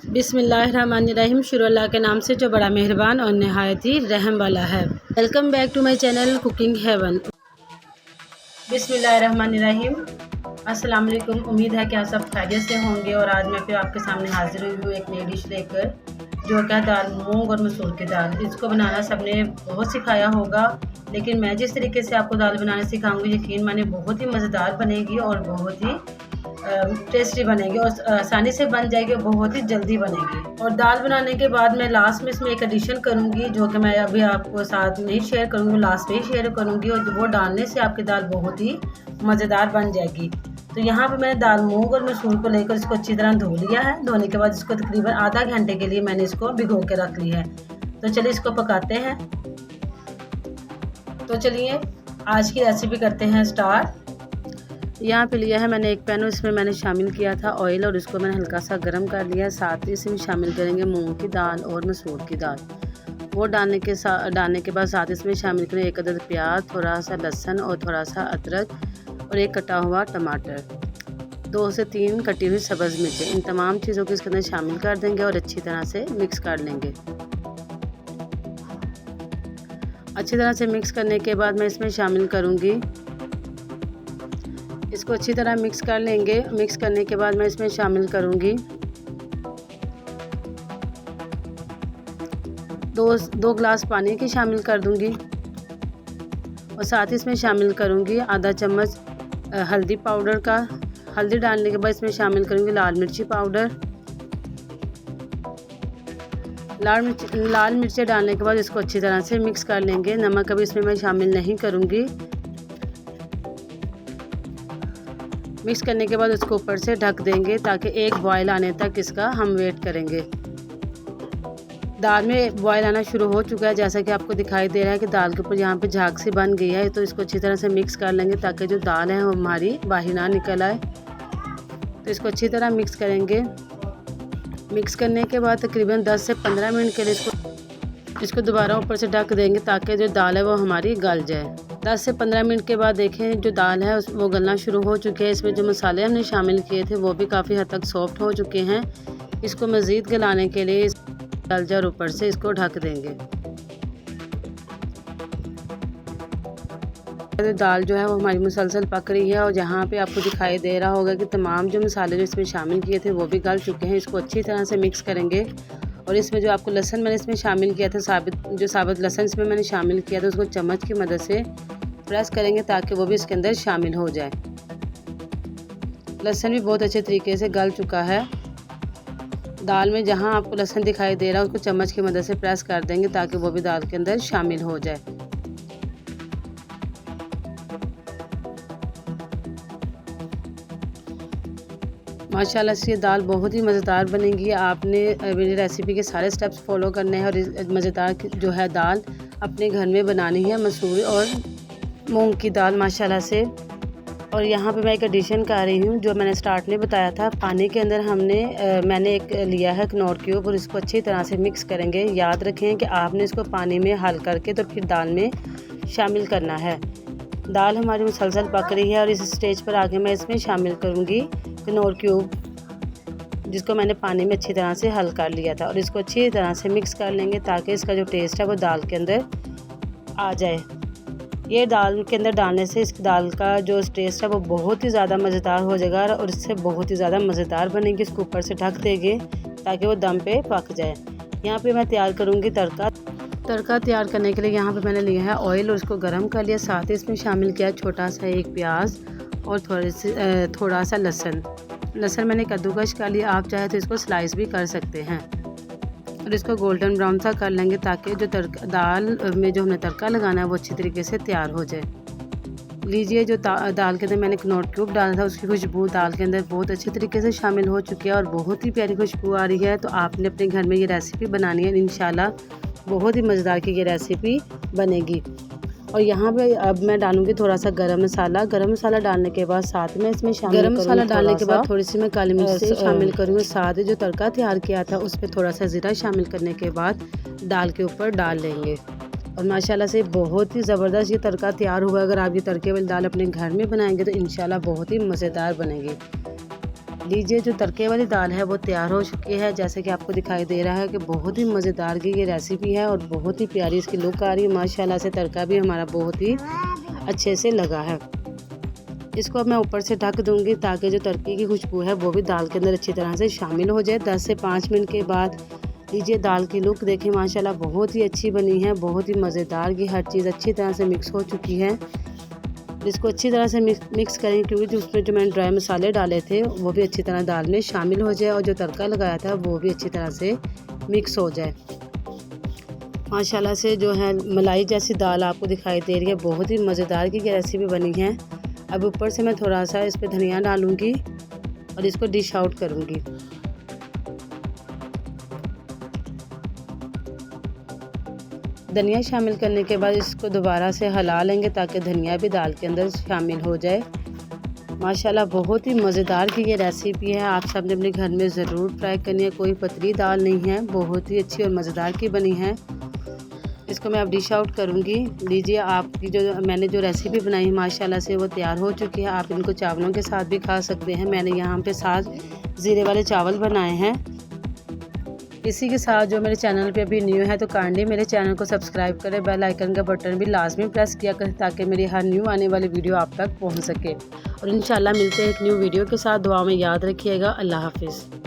बिस्मिल्लाहिर्रहमानिर्रहीम। शुरू अल्लाह के नाम से जो बड़ा मेहरबान और नहायत ही रहम वाला है। Welcome back to my channel cooking heaven. बिस्मिल्लाहिर्रहमानिर्रहीम। अस्सलाम वालेकुम। उम्मीद है कि आप सब खैरियत से होंगे और आज मैं फिर आपके सामने हाजिर हुई हूँ एक नई डिश लेकर, जो क्या दाल मूंग और मसूर की दाल। इसको बनाना सबने बहुत सिखाया होगा, लेकिन मैं जिस तरीके से आपको दाल बनाना सिखाऊंगी, यकीन माने बहुत ही मज़ेदार बनेगी और बहुत ही टेस्टी बनेगी और आसानी से बन जाएगी और बहुत ही जल्दी बनेगी। और दाल बनाने के बाद मैं लास्ट में इसमें एक एडिशन करूंगी, जो कि मैं अभी आपको साथ में ही शेयर करूंगी, लास्ट में ही शेयर करूंगी, और वो डालने से आपकी दाल बहुत ही मज़ेदार बन जाएगी। तो यहाँ पे मैंने दाल मूंग और मसूर को लेकर इसको अच्छी तरह धो लिया है। धोने के बाद इसको तकरीबन आधा घंटे के लिए मैंने इसको भिगो के रख लिया है। तो चलिए इसको पकाते हैं। तो चलिए आज की रेसिपी करते हैं स्टार्ट। यहाँ पे लिया है मैंने एक पैन, इसमें मैंने शामिल किया था ऑयल और इसको मैंने हल्का सा गर्म कर लिया है। साथ ही इसमें शामिल करेंगे मूंग की दाल और मसूर की दाल। वो डालने के बाद साथ इसमें शामिल करें एक अदद प्याज, थोड़ा सा लहसुन और थोड़ा सा अदरक और एक कटा हुआ टमाटर, 2 से 3 कटी हुई सब्ज़ मिर्चें। इन तमाम चीज़ों को इसके अंदर शामिल कर देंगे और अच्छी तरह से मिक्स कर लेंगे। अच्छी तरह से मिक्स करने के बाद मैं इसमें शामिल करूँगी, इसको अच्छी तरह मिक्स कर लेंगे। मिक्स करने के बाद मैं इसमें शामिल करूँगी दो गिलास पानी की शामिल कर दूँगी और साथ ही इसमें शामिल करूँगी आधा चम्मच हल्दी पाउडर का। हल्दी डालने के बाद इसमें शामिल करूँगी लाल मिर्ची पाउडर। लाल मिर्ची डालने के बाद इसको अच्छी तरह से मिक्स कर लेंगे। नमक अभी इसमें मैं शामिल नहीं करूँगी। मिक्स करने के बाद उसको ऊपर से ढक देंगे ताकि एक बॉयल आने तक इसका हम वेट करेंगे। दाल में बॉयल आना शुरू हो चुका है, जैसा कि आपको दिखाई दे रहा है कि दाल के ऊपर यहाँ पे झाग सी बन गई है। तो इसको अच्छी तरह से मिक्स कर लेंगे ताकि जो दाल है वो हमारी बाहर ना निकल आए। तो इसको अच्छी तरह मिक्स करेंगे। मिक्स करने के बाद तकरीबन 10 से 15 मिनट के लिए इसको दोबारा ऊपर से ढक देंगे ताकि जो दाल है वो हमारी गल जाए। 10 से 15 मिनट के बाद देखें जो दाल है वो गलना शुरू हो चुकी है। इसमें जो मसाले हमने शामिल किए थे वो भी काफ़ी हद तक सॉफ्ट हो चुके हैं। इसको मज़ीद गलाने के लिए डाल जार ऊपर से इसको ढक देंगे। दाल जो है वो हमारी मुसलसल पक रही है और जहाँ पे आपको दिखाई दे रहा होगा कि तमाम जो मसाले जो इसमें शामिल किए थे वो भी गल चुके हैं। इसको अच्छी तरह से मिक्स करेंगे और इसमें जो आपको लहसुन मैंने इसमें शामिल किया था, साबित लहसुन इसमें मैंने शामिल किया था, उसको चम्मच की मदद से प्रेस करेंगे ताकि वो भी इसके अंदर शामिल हो जाए। लहसुन भी बहुत अच्छे तरीके से गल चुका है। दाल में जहां आपको लहसुन दिखाई दे रहा है उसको चम्मच की मदद से प्रेस कर देंगे ताकि वो भी दाल के अंदर शामिल हो जाए। माशाल्लाह से ये दाल बहुत ही मज़ेदार बनेगी। आपने मेरी रेसिपी के सारे स्टेप्स फॉलो करने हैं और मज़ेदार जो है दाल अपने घर में बनानी है, मसूर और मूंग की दाल माशाल्लाह से। और यहाँ पे मैं एक एडिशन कर रही हूँ जो मैंने स्टार्ट में बताया था। पानी के अंदर मैंने एक लिया है कनौर क्यूब और इसको अच्छी तरह से मिक्स करेंगे। याद रखें कि आपने इसको पानी में हल करके तो फिर दाल में शामिल करना है। दाल हमारी मुसलसल पक रही है और इस स्टेज पर आके मैं इसमें शामिल करूँगी कनौर क्यूब, जिसको मैंने पानी में अच्छी तरह से हल कर लिया था, और इसको अच्छी तरह से मिक्स कर लेंगे ताकि इसका जो टेस्ट है वो दाल के अंदर आ जाए। ये दाल के अंदर डालने से इस दाल का जो टेस्ट है वो बहुत ही ज़्यादा मज़ेदार हो जाएगा और इससे बहुत ही ज़्यादा मज़ेदार बनेगी। इसको ऊपर से ढक देंगे ताकि वो दम पे पक जाए। यहाँ पे मैं तैयार करूँगी तड़का तैयार करने के लिए यहाँ पे मैंने लिया है ऑयल और उसको गर्म कर लिया। साथ ही इसमें शामिल किया छोटा सा एक प्याज और थोड़ा सा लहसुन मैंने कद्दूकश कर लिया। आप चाहे तो इसको स्लाइस भी कर सकते हैं और इसको गोल्डन ब्राउन सा कर लेंगे ताकि जो दाल में जो हमने तड़का लगाना है वो अच्छी तरीके से तैयार हो जाए। लीजिए जो दाल के अंदर मैंने कनौर क्यूब डाला था उसकी खुशबू दाल के अंदर बहुत अच्छे तरीके से शामिल हो चुकी है और बहुत ही प्यारी खुशबू आ रही है। तो आपने अपने घर में ये रेसिपी बनानी है, इंशाल्लाह बहुत ही मज़ेदार की ये रेसिपी बनेगी। और यहाँ पे अब मैं डालूंगी थोड़ा सा गरम मसाला डालने के बाद साथ में इसमें गरम मसाला डालने के बाद थोड़ी सी मैं काली मिर्च शामिल करूँगी। साथ ही जो तड़का तैयार किया था उस पर थोड़ा सा ज़ीरा शामिल करने के बाद दाल के ऊपर डाल लेंगे और माशाल्लाह से बहुत ही ज़बरदस्त ये तड़का तैयार हुआ। अगर आप ये तड़के वाली दाल अपने घर में बनाएंगे तो इंशाल्लाह बहुत ही मज़ेदार बनेगी। लीजिए जो तड़के वाली दाल है वो तैयार हो चुकी है। जैसे कि आपको दिखाई दे रहा है कि बहुत ही मज़ेदार की ये रेसिपी है और बहुत ही प्यारी इसकी लुक आ रही है। माशाल्लाह से तड़का भी हमारा बहुत ही अच्छे से लगा है। इसको अब मैं ऊपर से ढक दूंगी ताकि जो तड़के की खुशबू है वो भी दाल के अंदर अच्छी तरह से शामिल हो जाए। 10 से 5 मिनट के बाद लीजिए दाल की लुक देखिए, माशाल्लाह बहुत ही अच्छी बनी है, बहुत ही मज़ेदार की हर चीज़ अच्छी तरह से मिक्स हो चुकी है। इसको अच्छी तरह से मिक्स करें क्योंकि जो उसमें जो मैंने ड्राई मसाले डाले थे वो भी अच्छी तरह दाल में शामिल हो जाए और जो तड़का लगाया था वो भी अच्छी तरह से मिक्स हो जाए। माशाल्लाह से जो है मलाई जैसी दाल आपको दिखाई दे रही है, बहुत ही मज़ेदार की रेसिपी बनी है। अब ऊपर से मैं थोड़ा सा इस पर धनिया डालूँगी और इसको डिश आउट करूँगी। धनिया शामिल करने के बाद इसको दोबारा से हिला लेंगे ताकि धनिया भी दाल के अंदर शामिल हो जाए। माशाल्लाह बहुत ही मज़ेदार की ये रेसिपी है, आप सब ने अपने घर में ज़रूर ट्राई करनी है। कोई पतली दाल नहीं है, बहुत ही अच्छी और मज़ेदार की बनी है। इसको मैं अब डिश आउट करूँगी। लीजिए आपकी जो मैंने जो रेसिपी बनाई है माशाल्लाह से वो तैयार हो चुकी है। आप इनको चावलों के साथ भी खा सकते हैं। मैंने यहाँ पे 7 ज़ीरे वाले चावल बनाए हैं। इसी के साथ जो मेरे चैनल पे अभी न्यू है तो काइंडली मेरे चैनल को सब्सक्राइब करें, बेल आइकन का बटन भी लाजमी प्रेस किया करें ताकि मेरी हर न्यू आने वाली वीडियो आप तक पहुंच सके। और इंशाल्लाह मिलते हैं एक न्यू वीडियो के साथ। दुआ में याद रखिएगा। अल्लाह हाफिज़।